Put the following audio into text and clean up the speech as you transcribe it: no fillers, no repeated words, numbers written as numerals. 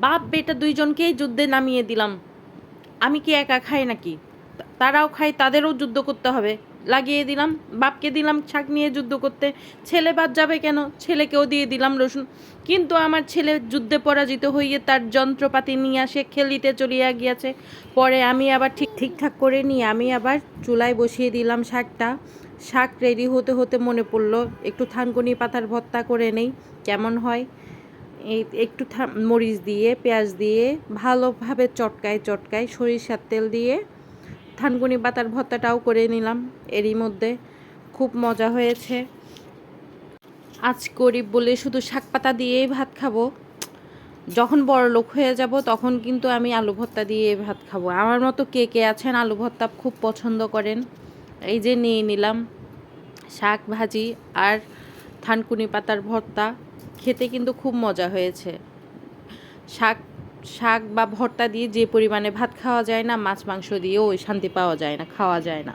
বাপ বেটা দুইজনকেই যুদ্ধে নামিয়ে দিলাম। আমি কি একা খাই নাকি? তারাও খায়, তাদেরও যুদ্ধ করতে হবে। লাগিয়ে দিলাম, বাপকে দিলাম শাক নিয়ে যুদ্ধ করতে। ছেলে বাদ যাবে কেন? ছেলেকেও দিয়ে দিলাম রসুন। কিন্তু আমার ছেলে যুদ্ধে পরাজিত হয়ে তার যন্ত্রপাতি নিয়ে আসে খেলিতে চলিয়া গিয়াছে। পরে আমি আবার ঠিকঠাক করে নিয়ে আমি আবার চুলায় বসিয়ে দিলাম শাকটা। শাক রেডি হতে হতে মনে পড়লো একটু থানকুনি পাতার ভর্তা করে নেই, কেমন হয়। এই একটু মরিচ দিয়ে পেঁয়াজ দিয়ে ভালোভাবে চটকায় সরিষার তেল দিয়ে থানকুনি পাতার ভর্তাটাও করে নিলাম এরই মধ্যে। খুব মজা হয়েছে। আজ গরিব বলে শুধু শাক পাতা দিয়েই ভাত খাবো। যখন বড় লোক হয়ে যাব তখন কিন্তু আমি আলু ভর্তা দিয়ে ভাত খাবো। আমার মতো কে কে আছেন আলু ভর্তা খুব পছন্দ করেন? এই যে নিয়ে নিলাম শাক ভাজি আর থানকুনি পাতার ভর্তা। খেতে কিন্তু খুব মজা হয়েছে। শাক শাক বা ভর্তা দিয়ে যে পরিমাণে ভাত খাওয়া যায় না, মাছ মাংস দিয়েও ওই শান্তি পাওয়া যায় না, খাওয়া যায় না।